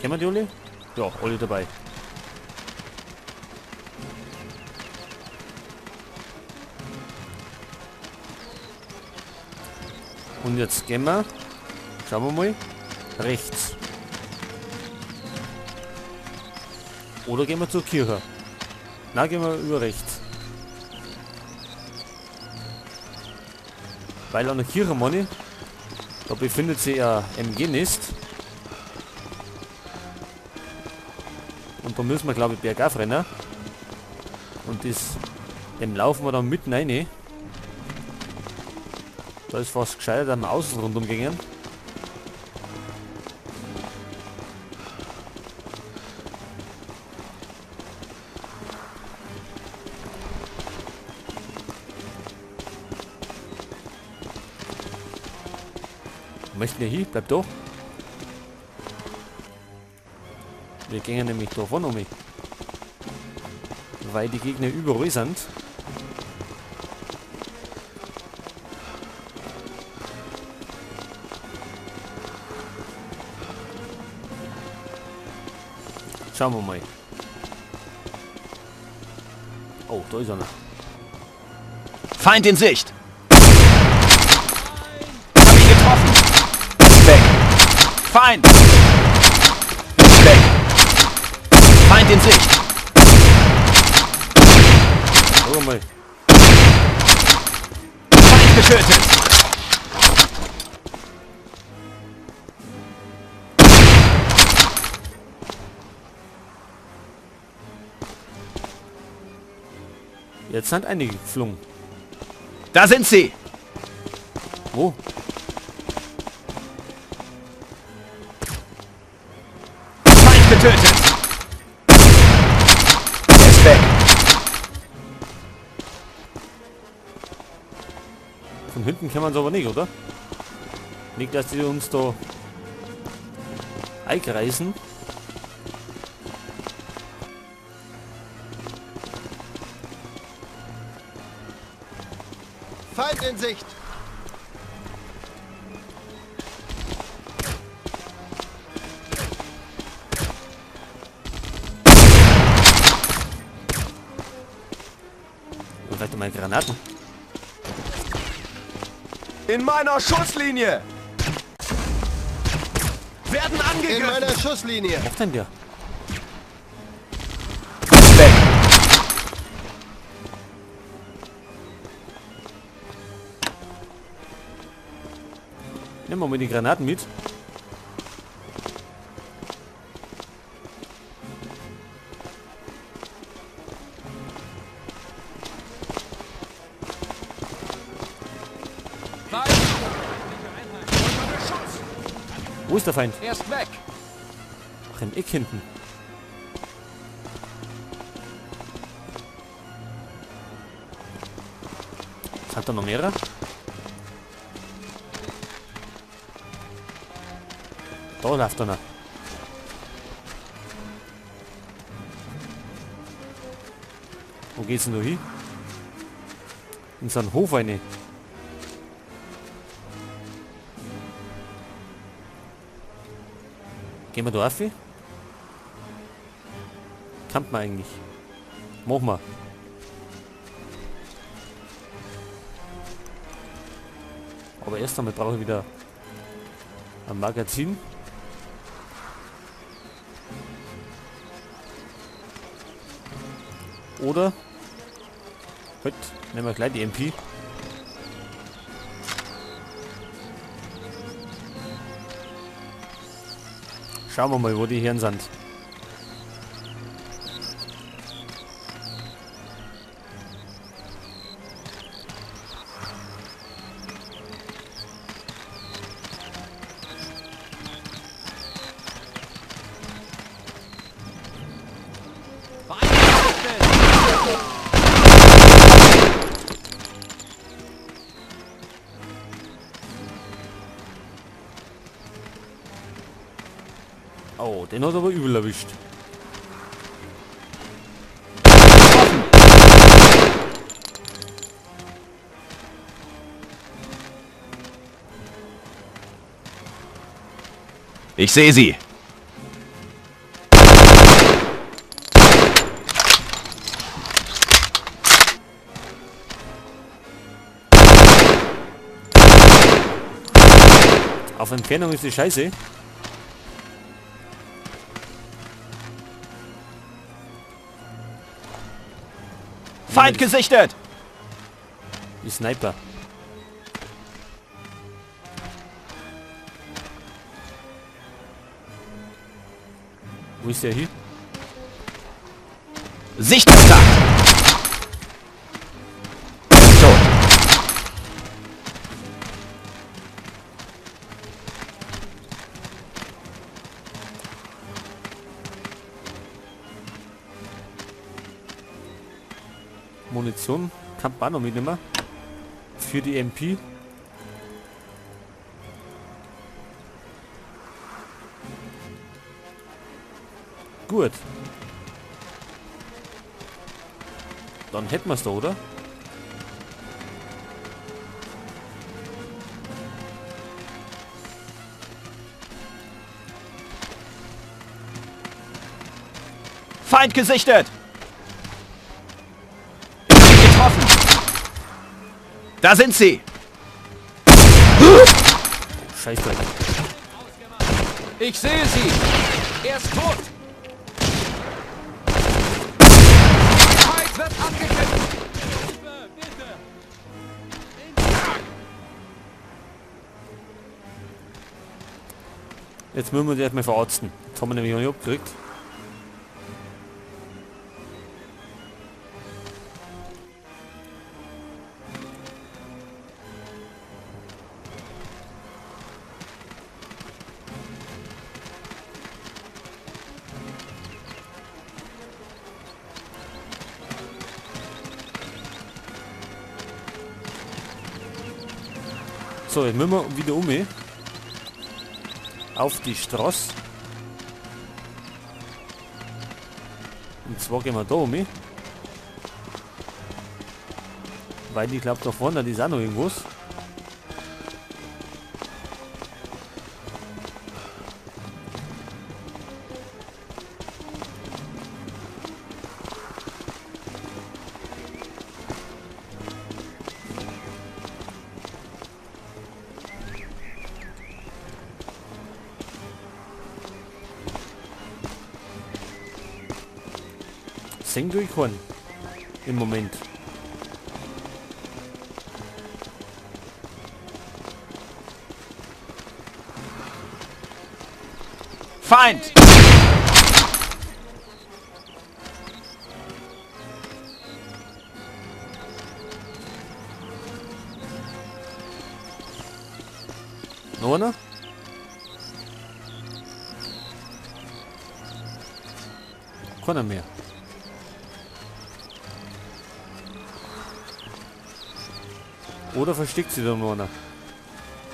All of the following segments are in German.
Kennen wir die alle? Ja, alle dabei. Und jetzt gehen wir, schauen wir mal, rechts. Oder gehen wir zur Kirche. Na, gehen wir über rechts. Weil an der Kirche, Manni, da befindet sich ein MG-Nest. Und da müssen wir, glaube ich, bergauf rennen. Und dem laufen wir dann mitten rein. Da ist fast gescheitert, am Außen rundum gingen. Möchten wir hier? Bleib doch. Wir gehen nämlich da vorne um. Weil die Gegner überall sind. Schauen wir mal. Oh, da ist einer. Feind in Sicht! Hab ihn getroffen! Ist weg! Feind! Ist weg! Feind in Sicht! Schau mal. Feind getötet! Jetzt sind einige geflogen. Da sind sie! Wo? Feind getötet! Er ist weg! Von hinten kann man es aber nicht, oder? Nicht, dass die uns da einkreisen. Feind in Sicht! Und vielleicht mal Granaten. In meiner Schusslinie! Werden In angegriffen! meiner Schusslinie! Was denn der? Ist weg! Nehmen wir mal die Granaten mit. Wo ist der Feind? Er ist weg! Ach, im Eck hinten. Hat da noch mehrere? Da läuft einer. Wo geht's denn da hin? In so einen Hof rein. Gehen wir da rauf? Kann man eigentlich. Machen wir. Aber erst einmal brauche ich wieder ein Magazin. Oder heute nehmen wir gleich die MP. Schauen wir mal, wo die Herren sind. Oh, den hat aber übel erwischt. Ich sehe sie! Auf Entfernung ist die Scheiße. Feind gesichtet! Die Sniper. Wo ist der hier? Sichtkontakt! Er ist tot. Munition. Kann man auch noch mitnehmen. Für die MP. Gut. Dann hätten wir es doch, oder? Feind gesichtet! Ich hab ihn getroffen! Da sind sie! Scheiße. Ich sehe sie! Er ist tot! Feind wird angegriffen! Bitte! Jetzt müssen wir die erstmal verarzten. Jetzt haben wir nämlich noch nicht abgekriegt. So, jetzt müssen wir wieder um. Auf die Straße. Und zwar gehen wir da um. Weil ich glaube, da vorne ist auch noch irgendwas. Sehen durch keinen im Moment. Feind! Noch einer? Keiner mehr. Oder versteckt sich da noch einer?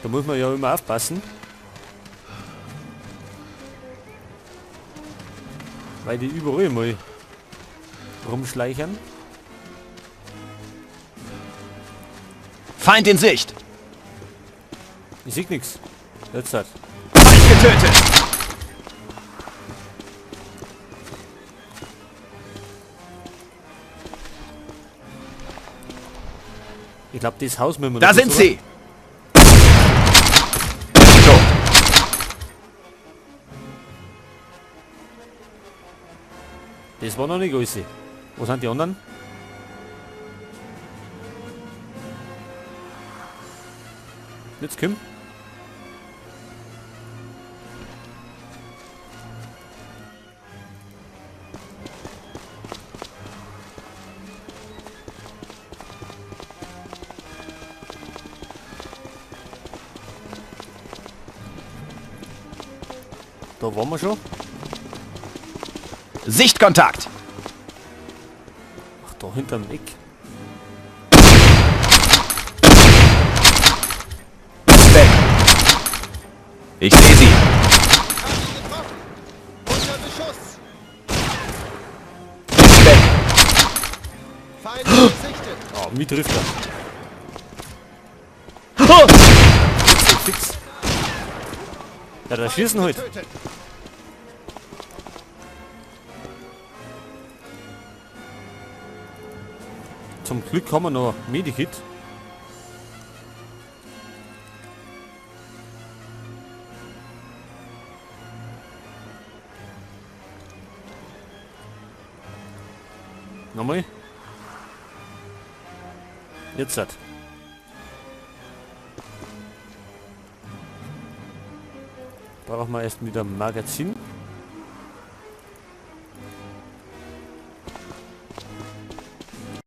Da muss man ja immer aufpassen. Weil die überall mal rumschleichern. Feind in Sicht! Ich sehe nichts. Jetzt halt. Feind getötet! Ich glaube, das Haus müssen wir Da noch sind kurz, sie! Er ist tot. Das war noch nicht alles. Wo sind die anderen? Jetzt komm. Da waren wir schon. Sichtkontakt! Ach, da hinterm Eck. Ist weg! Ich sehe sie! Unter Beschuss! Ist weg! Feind gesichtet! Ah, mich trifft er. Oh! Fix. Ja, da schießen halt. Getötet. Zum Glück haben wir noch Medikit. Nochmal. Jetzt hat. Brauchen wir erst wieder ein Magazin.